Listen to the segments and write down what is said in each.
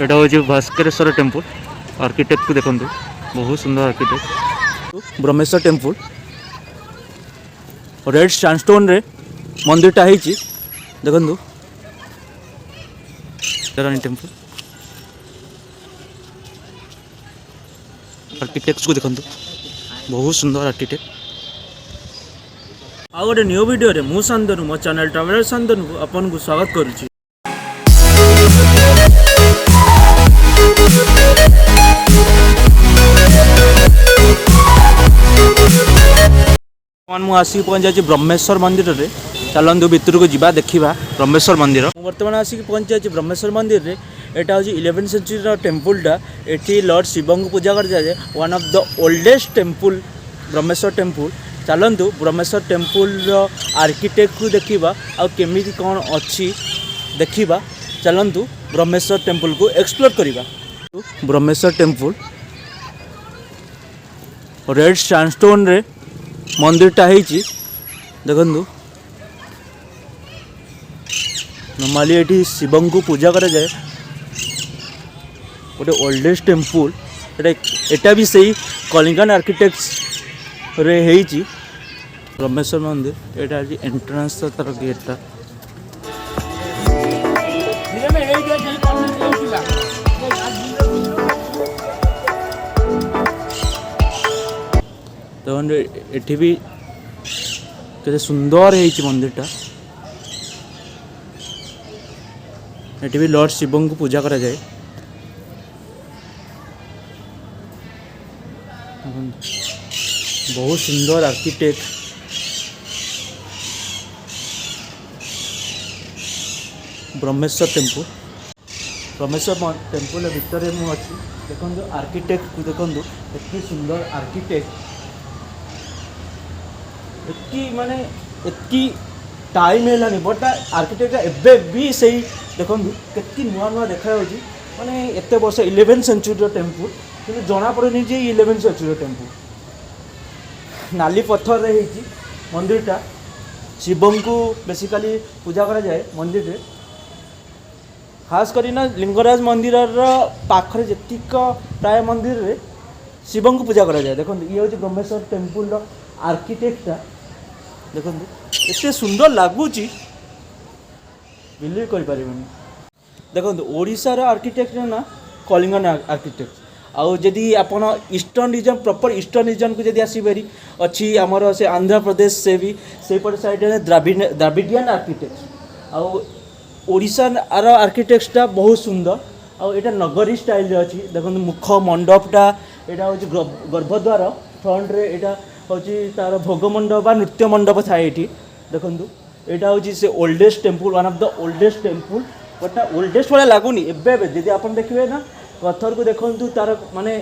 एटा हूँ Bhaskareshwar temple architect को देखो बहुत सुंदर architect Brahmeshwar temple red sandstone रे मंदिरटा होती देखु ताराणी टेम्पल आर्किटेक्ट को देखो बहुत सुंदर आर्किटेक्ट आ गोटे न्यू वीडियो रे मु शांतनु मो चैनल ट्रैवलर शांतनु को आपन को स्वागत करुच्ची। मु आसिक पहुँच जाए ब्रह्मेश्वर मंदिर रे चलतु भितर को जीवा देखा ब्रह्मेश्वर मंदिर बर्तमान आसिक पहुँच जाए ब्रह्मेश्वर मंदिर रे एटा हूँ 11th सेंचुरी टेम्पलटा एटी लॉर्ड शिव को पूजा कर जाए one of the oldest temple Brahmeshwar temple चलतु ब्रह्मेश्वर टेम्पल आर्किटेक्ट को देखा आ केमी कौन अच्छी देखा चलतु ब्रह्मेश्वर टेम्पल को एक्सप्लोर करवा। ब्रह्मेश्वर टेम्पल रेड सैंडस्टोन रे मंदिरटा होती देखु नॉर्मली ये शिव को पूजा करा जाए गोटे ओल्डेस्ट टेम्पल एटा भी सही कलिंगन आर्किटेक्ट रे हेची ब्रह्मेश्वर मंदिर एटा एंट्रेंस तार गेटटा तो एठी भी केते सुंदर है मंदिरटा एठी भी लॉर्ड शिव को पूजा करा जाए बहुत सुंदर आर्किटेक्ट ब्रह्मेश्वर टेम्पल भितर मु अच्छी देखो आर्किटेक्ट को देखो एत सुंदर आर्किटेक्ट एतकी माने एतकी टाइम है बट आर्किटेक्ट एबे भी सही देखो केतकी नुआ नुआ देखा माने एत वर्ष 11th सेंचुरी टेम्पल कि जना पड़े जे 11th सेंचुरी टेम्पल नाली पत्थर रे होती मंदिरटा शिव को बेसिकली पूजा करा जाए मंदिर रे खास करी ना लिंगराज मंदिर पाखरे जेतिक प्राय मंदिर रे शिव को पूजा करा जाए देखो ये हूँ ब्रह्मेश्वर टेम्पल आर्किटेक्टा देखो एते सुंदर लगुच बिलीव कर देखो ओडिशार आर्किटेक्ट ना कलिंगन आर्किटेक्ट आउ जदि आपन eastern region proper eastern region को जदि आसीबेरी अच्छी आमर से आंध्र प्रदेश से भी सेपट साइड द्राविडियन आर्किटेक्ट आउ ओडिशा आर आर्किटेक्टटा बहुत सुंदर आउ एटा नगरी स्टाइल रे अच्छी देखो मुख मंडपटा एटा हूँ गर्भद्वार फ्रंट रे एटा हूँ तार भोग मंडप बा नृत्य मंडप थाए ये देखो यहाँ हूँ से oldest temple one of the oldest temple but oldest भाया लगुनि एवं जब आप देखिए ना पत्थर को देखो तार माने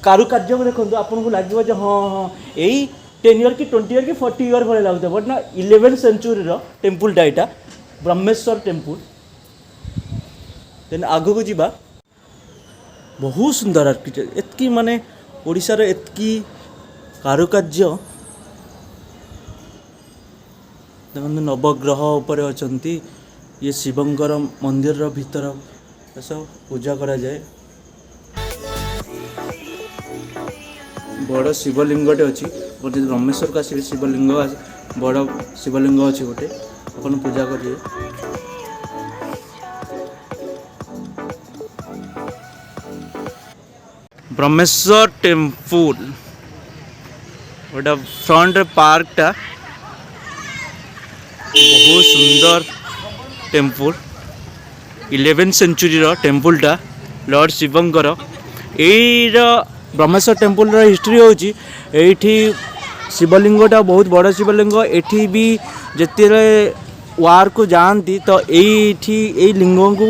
कारुकार्य को देखो आपन को लगे हाँ हाँ यही 10 ईयर कि 20 ईयर कि 40 ईयर भाई लगता बट ना 11th सेंचुरी टेम्पलटा यहाँ ब्रह्मेश्वर टेम्पल देन आग को जीवा बहुत सुंदर आर्किटेक्ट एतकी माने ओडिशार एतकी कारुकार्य देखो नवग्रह उपर अछंती ये शिवंकर मंदिर भीतर सब पूजा करा जाए बड़ शिवलिंगटे अच्छी गोटे ब्रह्मेश्वर का शिवलिंग बड़ शिवलिंग अच्छी गोटे अपन पूजा करिए ब्रह्मेश्वर टेम्पल गोटे फ्रंट पार्कटा बहुत सुंदर टेम्पल 11th सेंचुरी टेम्पलटा लॉर्ड शिवंकर यही ब्रह्मेश्वर टेम्पल हिस्ट्री होची एठी शिवलिंगटा बहुत बड़ शिवलिंग एठी भी जिते वार को जानती तो यही लिंग को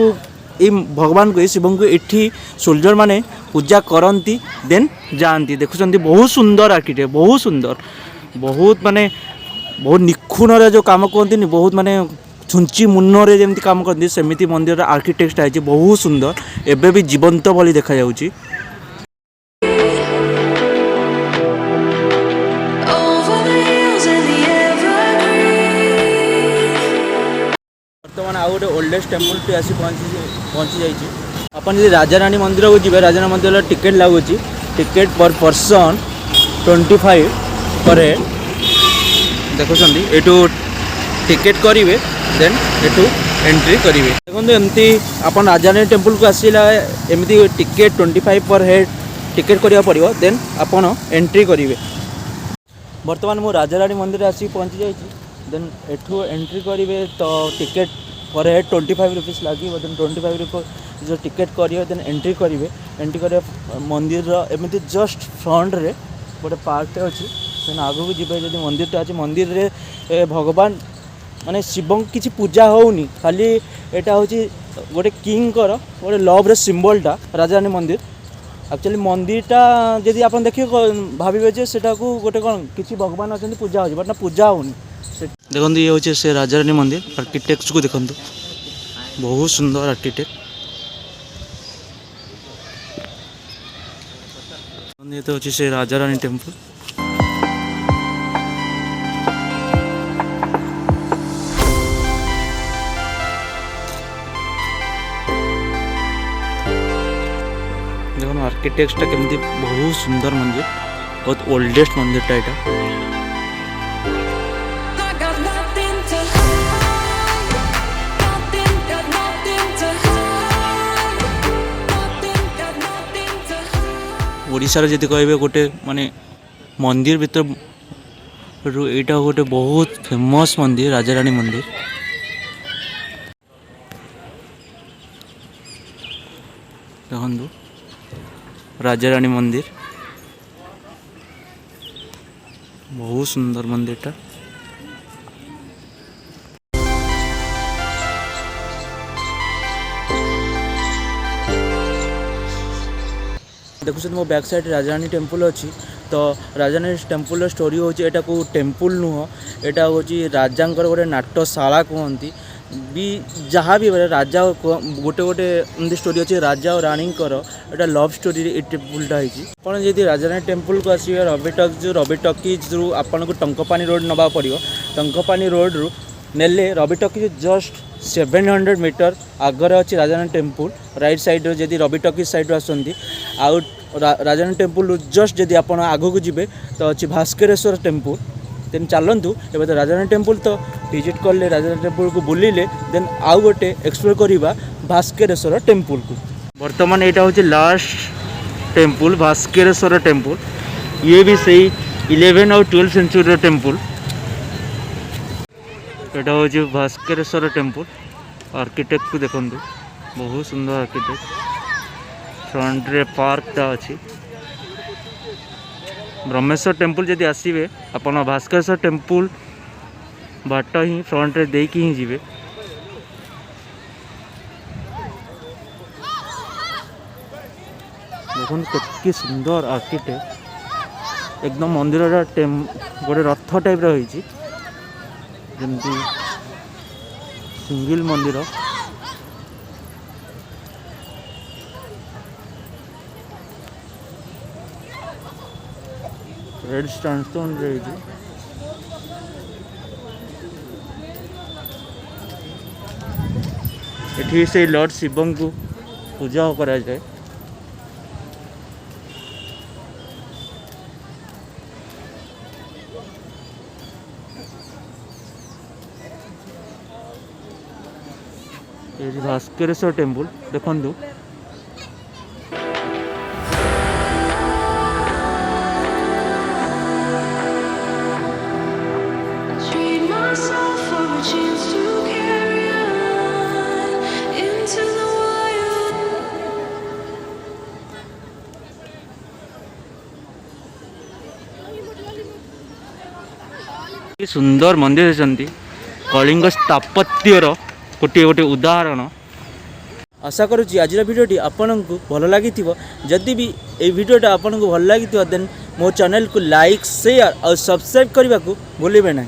ये भगवान को शिव को एठी सोल्जर माने पूजा करती देन जानती देखुं बहुत सुंदर आर्किटेक्ट बहुत सुंदर बहुत माने बहुत निखुण जो काम कहते बहुत माने छुंची मुन्नरे जमी कम करती सेमती मंदिर आर्किटेक्ट है बहुत सुंदर एबे भी जीवंत भली देखा जाउची। बर्तमान आउ गोटे ओल्डेस्ट टेम्पल टे आसी पहुँची जाइए अपन यदि राजारानी मंदिर को जी राजारानी मंदिर टिकेट लगुच टिकेट पर पर्सन 25 पर हेड देखुं एठू टिकेट करेंगे देन एठू एंट्री करेंगे। देखो एमती अपन राजारानी टेम्पल को आसला एमती टिकेट 25 पर हेड टिकेट करा पड़ो देन अपन एंट्री करेंगे। बर्तमान मु राजारानी मंदिर आसी पहुँची जाइए देन एठू एंट्री करेंगे तो टिकेट पर हेड 25 रुपीज लगे देन 25 रुपीज जो टिकेट करेंगे देन एंट्री करेंगे। एंट्री कर मंदिर एमती जस्ट फ्रंट रे गोटे पार्कटे अच्छी देन आगू को जी जो मंदिर अच्छे मंदिर रे भगवान माने शिव किसी पूजा होनी खाली एटा हूँ गोटे किंग गोटे लव सिंबलटा राजारानी मंदिर एक्चुअली मंदिरटा जदि आप देखिए भावे जे सेटा को गोटे कौन किसी भगवान अच्छा पूजा हो बट ना पूजा होनी। देखो ये हूँ से राजारानी मंदिर आर्किटेक्ट को देखो बहुत सुंदर आर्किटेक्ट ये तो हूँ से राजारानी टेम्पल। देखो आर्किटेक्चरटा केमती बहुत सुंदर मंदिर बहुत ओल्डेस्ट मंदिरटा यहाँ ओडिशार जदि कहे गोटे माने मंदिर भीतर यहाँ गोटे बहुत फेमस मंदिर राजारानी मंदिर। देखो राजारानी मंदिर बहुत सुंदर मंदिरटा देखुं मो बैक साइड राजारानी टेम्पल अच्छी तो राजारानी टेम्पल स्टोरी हूँ यहाँ को टेम्पल नुह यहाँ हूँ राजांकर गोटे नाट्यशाला कहती भी जहाँ भी राजा गोटे गोटे एमती स्टोरी अच्छी राजा और रानी एटा लव स्टोरी ये टेम्पलटा होती। आप जब राजारानी टेम्पल को आसवे रवि टॉकीज रु आपन को टंकपानी रोड नवा पड़ो टंकपानी रोड रु नेले रवि टॉकीज जस्ट 700 मीटर आगर अच्छी राजारानी टेम्पल राइट साइड जदि रवि टॉकीज साइड आसती आउ राजारानी टेम्पल जस्ट जदि आप आगू को जी तो अच्छी भास्करेश्वर टेम्पल देन चलतु एवं तो राजारानी टेम्पल तो विजिट कले राजारानी टेम्पल को बुलिले देन आउ गोटे एक्सप्लोर करवा भास्करेश्वर टेम्पल को। बर्तमान यहाँ हूँ लास्ट टेम्पल भास्करेश्वर टेम्पल ये भी सही 11 और 12 सेंचुरी टेम्पल यहाँ हूँ भास्करेश्वर टेम्पल आर्किटेक्ट को देखो बहुत सुंदर आर्किटेक्ट फ्रंट रे पार्कटा अच्छी। ब्रह्मेश्वर टेम्पल जदि आसवे अपन भास्करेश्वर टेम्पल बाट ही फ्रंट रे देकी ही जीवे। देखो केतकी सुंदर आर्किटेक्ट एकदम मंदिर गोटे रथ टाइप रही जमती सिंगल मंदिर रेड स्टोन रही एठी से लॉर्ड शिवं को पूजा करा जाए। ये भास्करेश्वर टेम्पल देखु सुंदर मंदिर होती कलिंग स्थापत्यर गोटे गोटे उदाहरण। आशा करुँच आज भिडियोटी आपन को भल लगी जदि भी ये भिडियोटा आपन को भल लगी देन मो चैनल को लाइक शेयर और सब्सक्राइब करने को भूलिए ना।